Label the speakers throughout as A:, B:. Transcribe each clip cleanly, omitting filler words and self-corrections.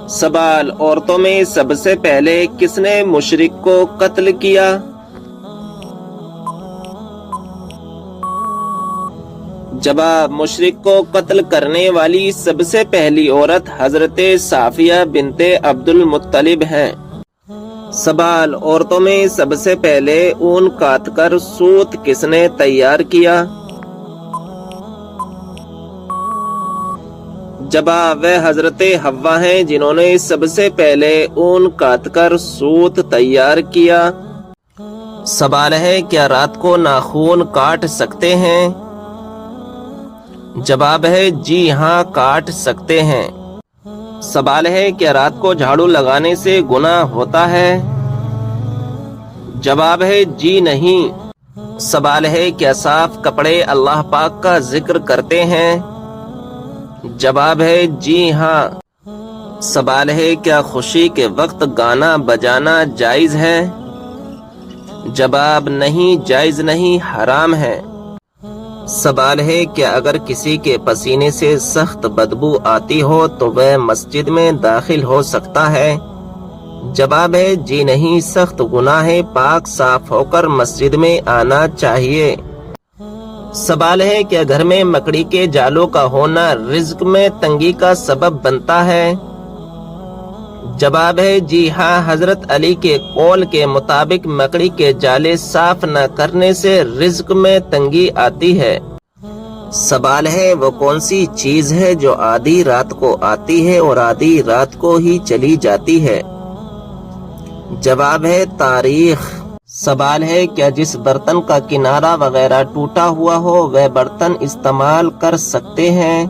A: سوال، عورتوں میں سب سے پہلے کس نے مشرک کو قتل کیا؟ جواب، مشرک کو قتل کرنے والی سب سے پہلی عورت حضرت صافیہ بنت عبد المطلب ہیں۔ سوال، عورتوں میں سب سے پہلے اون کاٹ کر سوت کس نے تیار کیا؟ جواب، وہ حضرت حوا ہیں جنہوں نے سب سے پہلے اون کاٹ کر سوت تیار کیا۔ سوال ہے، کیا رات کو ناخن کاٹ سکتے ہیں؟ جواب ہے جی ہاں، کاٹ سکتے ہیں۔ سوال ہے، کیا رات کو جھاڑو لگانے سے گناہ ہوتا ہے؟ جواب ہے جی نہیں۔ سوال ہے، کیا صاف کپڑے اللہ پاک کا ذکر کرتے ہیں؟ جواب ہے جی ہاں۔ سوال ہے، کیا خوشی کے وقت گانا بجانا جائز ہے؟ جواب نہیں، جائز نہیں، حرام ہے۔ سوال ہے، کیا اگر کسی کے پسینے سے سخت بدبو آتی ہو تو وہ مسجد میں داخل ہو سکتا ہے؟ جواب ہے جی نہیں، سخت گناہ ہے، پاک صاف ہو کر مسجد میں آنا چاہیے۔ سوال ہے، کیا گھر میں مکڑی کے جالوں کا ہونا رزق میں تنگی کا سبب بنتا ہے؟ جواب ہے جی ہاں، حضرت علی کے قول کے مطابق مکڑی کے جالے صاف نہ کرنے سے رزق میں تنگی آتی ہے۔ سوال ہے، وہ کون سی چیز ہے جو آدھی رات کو آتی ہے اور آدھی رات کو ہی چلی جاتی ہے؟ جواب ہے تاریخ۔ سوال ہے، کیا جس برتن کا کنارہ وغیرہ ٹوٹا ہوا ہو وہ برتن استعمال کر سکتے ہیں؟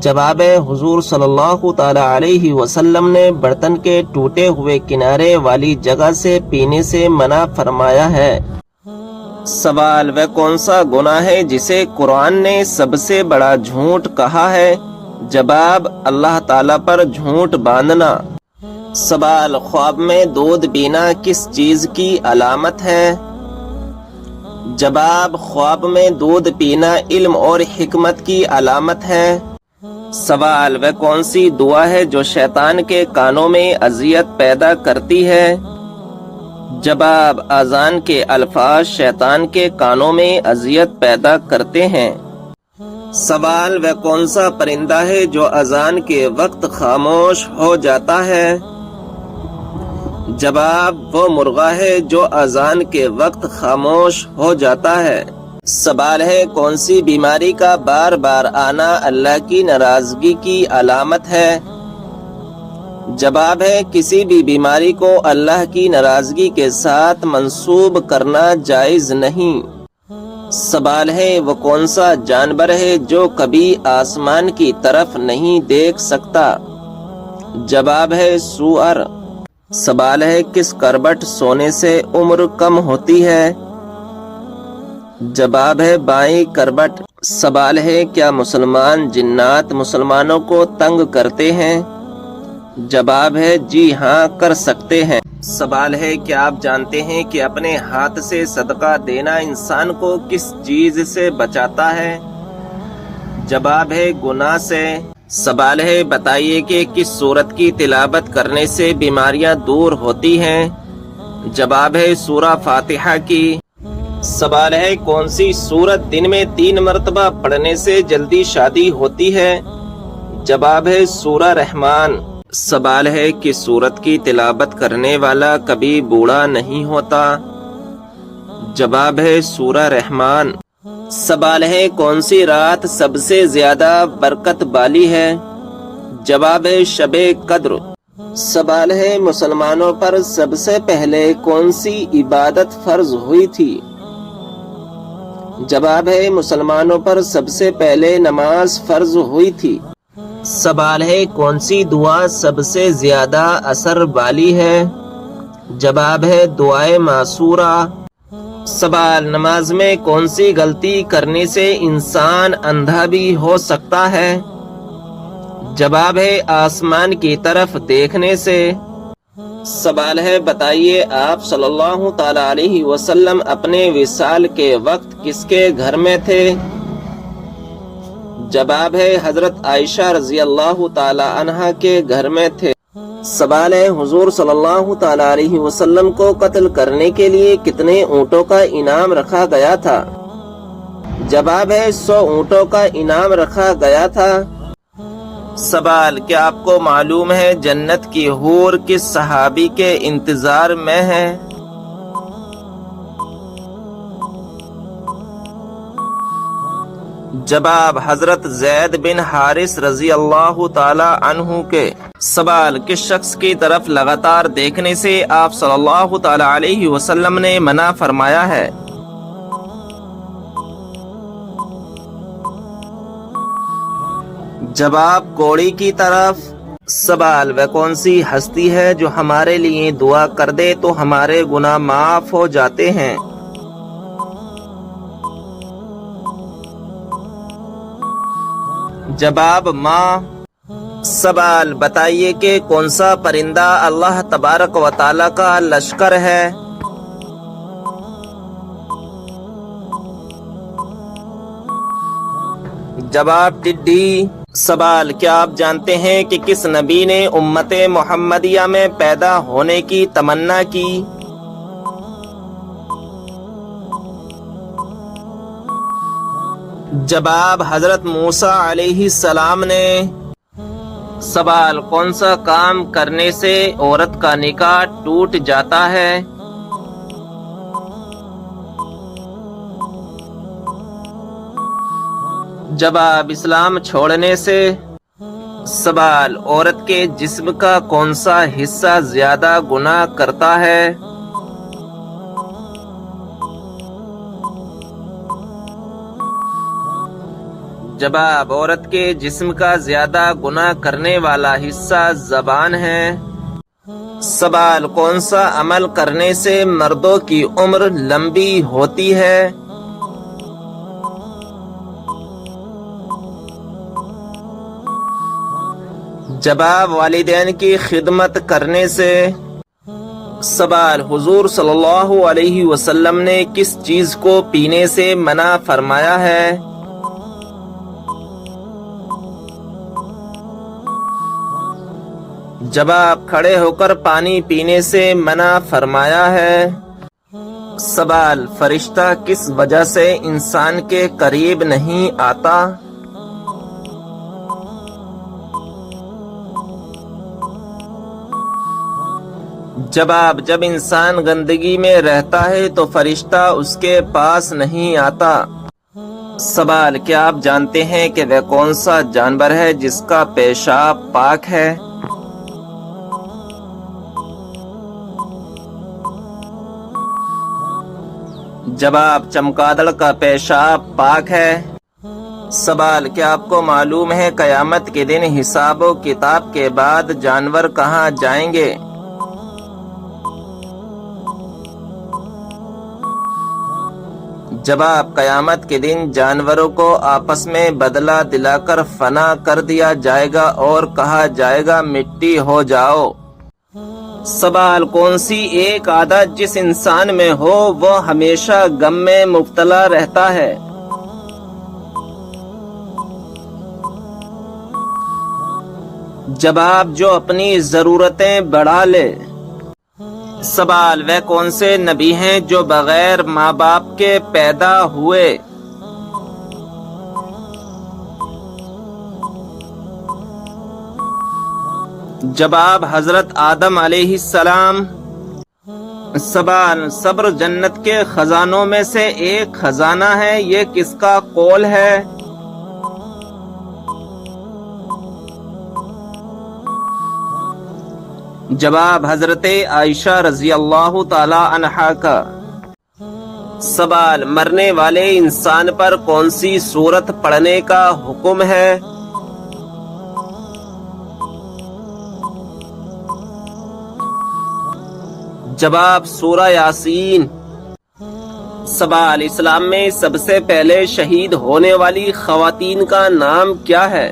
A: جواب ہے، حضور صلی اللہ تعالی علیہ وسلم نے برتن کے ٹوٹے ہوئے کنارے والی جگہ سے پینے سے منع فرمایا ہے۔ سوال، وہ کون سا گناہ ہے جسے قرآن نے سب سے بڑا جھوٹ کہا ہے؟ جواب، اللہ تعالیٰ پر جھوٹ باندھنا۔ سوال، خواب میں دودھ پینا کس چیز کی علامت ہے؟ جواب، خواب میں دودھ پینا علم اور حکمت کی علامت ہے۔ سوال، وہ کون سی دعا ہے جو شیطان کے کانوں میں اذیت پیدا کرتی ہے؟ جواب، اذان کے الفاظ شیطان کے کانوں میں اذیت پیدا کرتے ہیں۔ سوال، وہ کون سا پرندہ ہے جو اذان کے وقت خاموش ہو جاتا ہے؟ جواب، وہ مرغا ہے جو اذان کے وقت خاموش ہو جاتا ہے۔ سوال ہے، کون سی بیماری کا بار بار آنا اللہ کی ناراضگی کی علامت ہے؟ جواب ہے، کسی بھی بیماری کو اللہ کی ناراضگی کے ساتھ منسوب کرنا جائز نہیں۔ سوال ہے، وہ کون سا جانور ہے جو کبھی آسمان کی طرف نہیں دیکھ سکتا؟ جواب ہے سؤر۔ سوال ہے، کس کروٹ سونے سے عمر کم ہوتی ہے؟ جواب ہے بائیں کروٹ۔ سوال ہے، کیا مسلمان جنات مسلمانوں کو تنگ کرتے ہیں؟ جواب ہے جی ہاں، کر سکتے ہیں۔ سوال ہے، کیا آپ جانتے ہیں کہ اپنے ہاتھ سے صدقہ دینا انسان کو کس چیز سے بچاتا ہے؟ جواب ہے گناہ سے۔ سوال ہے، بتائیے کہ کس سورت کی تلاوت کرنے سے بیماریاں دور ہوتی ہیں؟ جواب ہے سورہ فاتحہ کی۔ سوال ہے، کون سی سورت دن میں 3 مرتبہ پڑھنے سے جلدی شادی ہوتی ہے؟ جواب ہے سورہ رحمان۔ سوال ہے، کس سورت کی تلاوت کرنے والا کبھی بوڑھا نہیں ہوتا؟ جواب ہے سورہ رحمان۔ سوال ہے، کون سی رات سب سے زیادہ برکت والی ہے؟ جواب ہے شب قدر۔ سوال ہے، مسلمانوں پر سب سے پہلے کون سی عبادت فرض ہوئی تھی؟ جواب ہے مسلمانوں پر سب سے پہلے نماز فرض ہوئی تھی۔ سوال ہے، کون سی دعا سب سے زیادہ اثر والی ہے؟ جواب ہے دعائے معصورہ۔ سوال، نماز میں کون سی غلطی کرنے سے انسان اندھا بھی ہو سکتا ہے؟ جواب ہے آسمان کی طرف دیکھنے سے۔ سوال ہے، بتائیے آپ صلی اللہ تعالی علیہ وسلم اپنے وصال کے وقت کس کے گھر میں تھے؟ جواب ہے حضرت عائشہ رضی اللہ تعالی عنہا کے گھر میں تھے۔ سوال ہے حضور صلی اللہ تعالی علیہ وسلم کو قتل کرنے کے لیے کتنے اونٹوں کا انعام رکھا گیا تھا؟ جواب ہے 100 اونٹوں کا انعام رکھا گیا تھا۔ سوال کیا آپ کو معلوم ہے جنت کی حور کس صحابی کے انتظار میں ہے؟ جواب حضرت زید بن حارث رضی اللہ تعالی عنہ کے۔ سوال کس شخص کی طرف لگاتار دیکھنے سے آپ صلی اللہ تعالی علیہ وسلم نے منع فرمایا ہے؟ جواب کوڑی کی طرف۔ سوال وہ کون سی ہستی ہے جو ہمارے لیے دعا کر دے تو ہمارے گناہ معاف ہو جاتے ہیں؟ جواب ماں۔ سوال بتائیے کہ کون سا پرندہ اللہ تبارک و تعالی کا لشکر ہے؟ جواب ٹڈی۔ سوال کیا آپ جانتے ہیں کہ کس نبی نے امت محمدیہ میں پیدا ہونے کی تمنا کی؟ جواب حضرت موسیٰ علیہ السلام نے۔ سوال کون سا کام کرنے سے عورت کا نکاح ٹوٹ جاتا ہے؟ جواب اسلام چھوڑنے سے۔ سوال عورت کے جسم کا کون سا حصہ زیادہ گناہ کرتا ہے؟ جواب عورت کے جسم کا زیادہ گناہ کرنے والا حصہ زبان ہے۔ سوال کون سا عمل کرنے سے مردوں کی عمر لمبی ہوتی ہے؟ جواب والدین کی خدمت کرنے سے۔ سوال حضور صلی اللہ علیہ وسلم نے کس چیز کو پینے سے منع فرمایا ہے؟ جواب کھڑے ہو کر پانی پینے سے منع فرمایا ہے۔ سوال فرشتہ کس وجہ سے انسان کے قریب نہیں آتا؟ جواب جب انسان گندگی میں رہتا ہے تو فرشتہ اس کے پاس نہیں آتا۔ سوال کیا آپ جانتے ہیں کہ وہ کون سا جانور ہے جس کا پیشاب پاک ہے؟ جواب چمگادڑ کا پیشاب پاک ہے۔ سوال کیا آپ کو معلوم ہے قیامت کے دن حساب و کتاب کے بعد جانور کہاں جائیں گے؟ جواب قیامت کے دن جانوروں کو آپس میں بدلہ دلا کر فنا کر دیا جائے گا اور کہا جائے گا مٹی ہو جاؤ۔ سوال کون سی ایک عادت جس انسان میں ہو وہ ہمیشہ غم میں مبتلا رہتا ہے؟ جواب جو اپنی ضرورتیں بڑھا لے۔ سوال وہ کون سے نبی ہیں جو بغیر ماں باپ کے پیدا ہوئے؟ جواب حضرت آدم علیہ السلام۔ سوال صبر جنت کے خزانوں میں سے ایک خزانہ ہے، یہ کس کا قول ہے؟ جواب حضرت عائشہ رضی اللہ تعالی عنہا کا۔ سوال مرنے والے انسان پر کون سی سورت پڑھنے کا حکم ہے؟ جواب سورہ یاسین۔ سوال اسلام میں سب سے پہلے شہید ہونے والی خواتین کا نام کیا ہے؟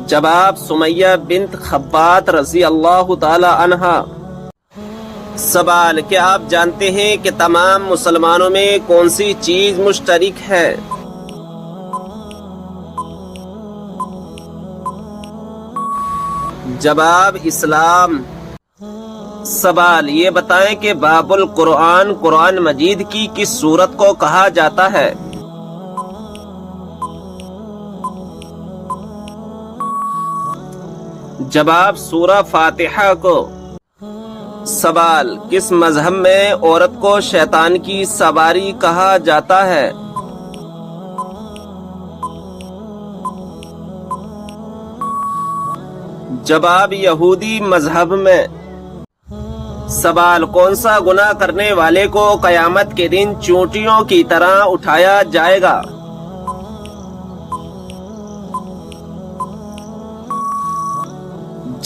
A: جواب سمیہ بنت خبات رضی اللہ تعالی عنہا۔ سوال: کیا آپ جانتے ہیں کہ تمام مسلمانوں میں کون سی چیز مشترک ہے؟ جواب: اسلام۔ سوال: یہ بتائیں کہ باب القرآن قرآن مجید کی کس سورت کو کہا جاتا ہے؟ جواب: سورہ فاتحہ کو۔ سوال: کس مذہب میں عورت کو شیطان کی سواری کہا جاتا ہے؟ جواب: یہودی مذہب میں۔ سوال: کون سا گناہ کرنے والے کو قیامت کے دن چونٹیوں کی طرح اٹھایا جائے گا؟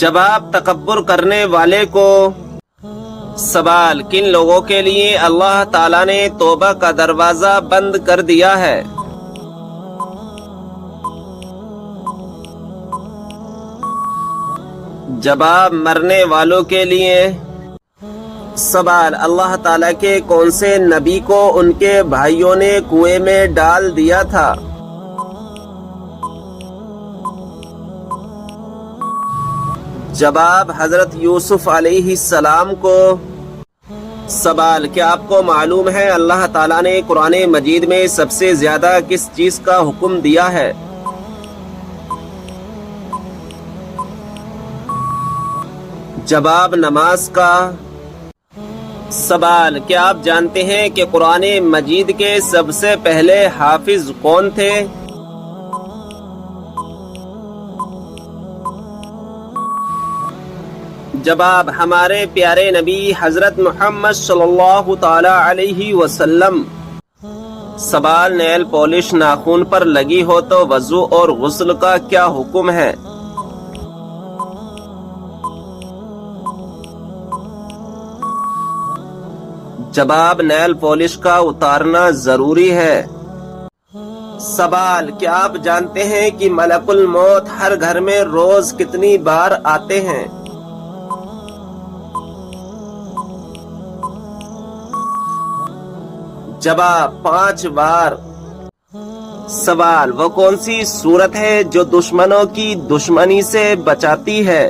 A: جواب: تکبر کرنے والے کو۔ سوال: کن لوگوں کے لیے اللہ تعالیٰ نے توبہ کا دروازہ بند کر دیا ہے؟ جواب: مرنے والوں کے لیے۔ سوال: اللہ تعالیٰ کے کون سے نبی کو ان کے بھائیوں نے کنویں میں ڈال دیا تھا؟ جواب: حضرت یوسف علیہ السلام کو۔ سوال: کیا آپ کو معلوم ہے اللہ تعالیٰ نے قرآن مجید میں سب سے زیادہ کس چیز کا حکم دیا ہے؟ جواب: نماز کا۔ سوال: کیا آپ جانتے ہیں کہ قرآن مجید کے سب سے پہلے حافظ کون تھے؟ جواب: ہمارے پیارے نبی حضرت محمد صلی اللہ تعالی علیہ وسلم۔ سوال: نیل پالش ناخن پر لگی ہو تو وضو اور غسل کا کیا حکم ہے؟ جواب: نیل پالش کا اتارنا ضروری ہے۔ سوال: کیا آپ جانتے ہیں کہ ملک الموت ہر گھر میں روز کتنی بار آتے ہیں؟ جواب: 5 بار۔ سوال: وہ کون سی سورت ہے جو دشمنوں کی دشمنی سے بچاتی ہے؟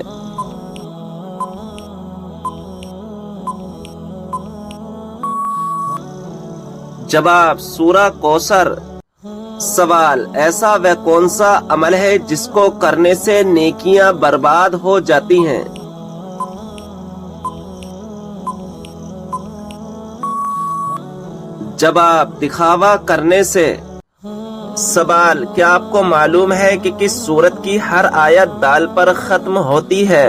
A: جواب: سورہ کوثر۔ سوال: ایسا وہ کون سا عمل ہے جس کو کرنے سے نیکیاں برباد ہو جاتی ہیں؟ جواب: دکھاوا کرنے سے۔ سوال: کیا آپ کو معلوم ہے کہ کس سورت کی ہر آیت دال پر ختم ہوتی ہے؟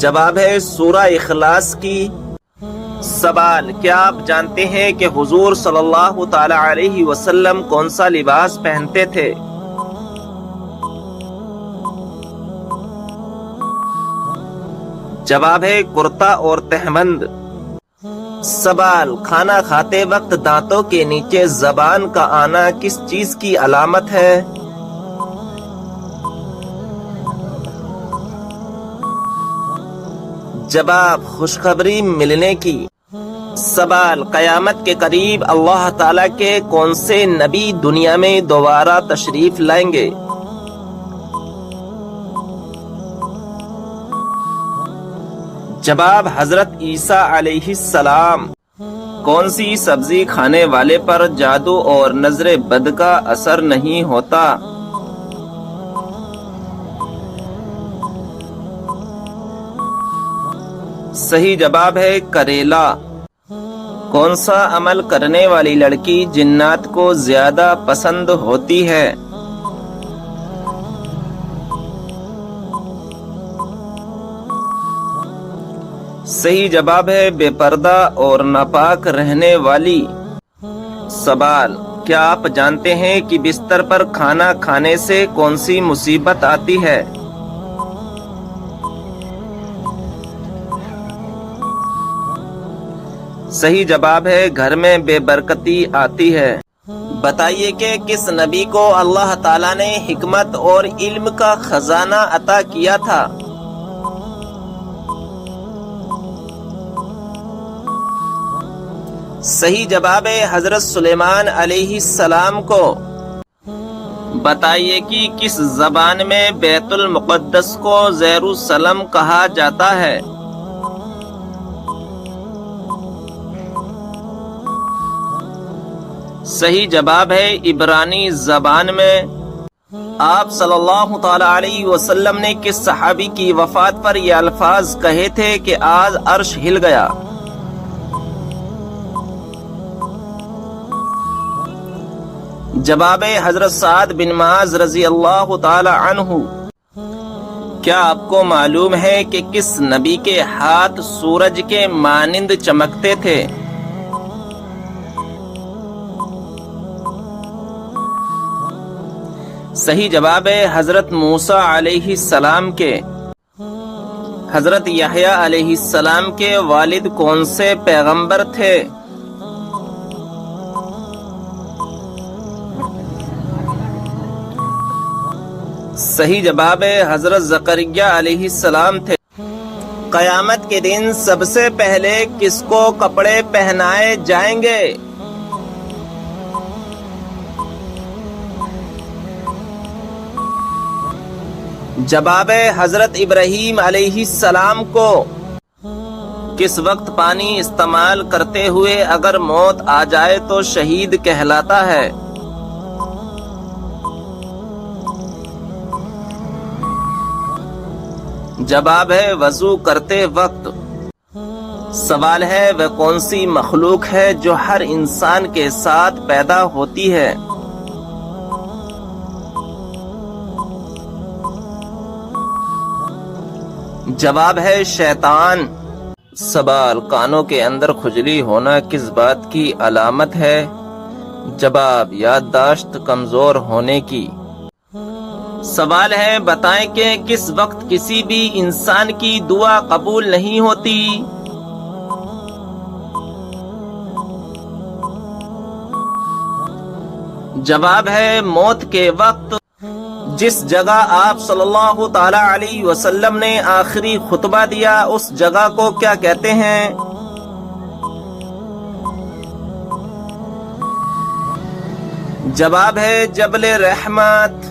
A: جواب ہے سورہ اخلاص کی۔ سوال: کیا آپ جانتے ہیں کہ حضور صلی اللہ تعالی علیہ وسلم کون سا لباس پہنتے تھے؟ جواب ہے کرتا اور تہبند۔ سوال: کھانا کھاتے وقت دانتوں کے نیچے زبان کا آنا کس چیز کی علامت ہے؟ جواب: خوشخبری ملنے کی۔ سوال: قیامت کے قریب اللہ تعالیٰ کے کون سے نبی دنیا میں دوبارہ تشریف لائیں گے؟ جواب: حضرت عیسیٰ علیہ السلام۔ کون سی سبزی کھانے والے پر جادو اور نظر بد کا اثر نہیں ہوتا؟ صحیح جواب ہے کریلا۔ کون سا عمل کرنے والی لڑکی جنات کو زیادہ پسند ہوتی ہے؟ صحیح جواب ہے بے پردہ اور ناپاک رہنے والی۔ سوال: کیا آپ جانتے ہیں کہ بستر پر کھانا کھانے سے کون سی مصیبت آتی ہے؟ صحیح جواب ہے گھر میں بے برکتی آتی ہے۔ بتائیے کہ کس نبی کو اللہ تعالیٰ نے حکمت اور علم کا خزانہ عطا کیا تھا؟ صحیح جواب ہے حضرت سلیمان علیہ السلام کو۔ بتائیے کہ کس زبان میں بیت المقدس کو یروشلم کہا جاتا ہے؟ صحیح جواب ہے عبرانی زبان میں۔ آپ صلی اللہ تعالی علیہ وسلم نے کس صحابی کی وفات پر یہ الفاظ کہے تھے کہ آج عرش ہل گیا؟ جواب حضرت سعد بن معاذ رضی اللہ تعالی عنہ۔ کیا آپ کو معلوم ہے کہ کس نبی کے ہاتھ سورج کے مانند چمکتے تھے؟ صحیح جواب ہے حضرت موسیٰ علیہ السلام کے۔ حضرت یحییٰ علیہ السلام کے والد کون سے پیغمبر تھے؟ صحیح جواب ہے حضرت زکریا علیہ السلام تھے۔ قیامت کے دن سب سے پہلے کس کو کپڑے پہنائے جائیں گے؟ جواب ہے حضرت ابراہیم علیہ السلام کو۔ کس وقت پانی استعمال کرتے ہوئے اگر موت آ جائے تو شہید کہلاتا ہے؟ جواب ہے وضو کرتے وقت۔ سوال ہے وہ کون سی مخلوق ہے جو ہر انسان کے ساتھ پیدا ہوتی ہے؟ جواب ہے شیطان۔ سوال کانوں کے اندر کھجلی ہونا کس بات کی علامت ہے؟ جواب یادداشت کمزور ہونے کی۔ سوال ہے بتائیں کہ کس وقت کسی بھی انسان کی دعا قبول نہیں ہوتی؟ جواب ہے موت کے وقت۔ جس جگہ آپ صلی اللہ تعالی علیہ وسلم نے آخری خطبہ دیا اس جگہ کو کیا کہتے ہیں؟ جواب ہے جبل رحمت۔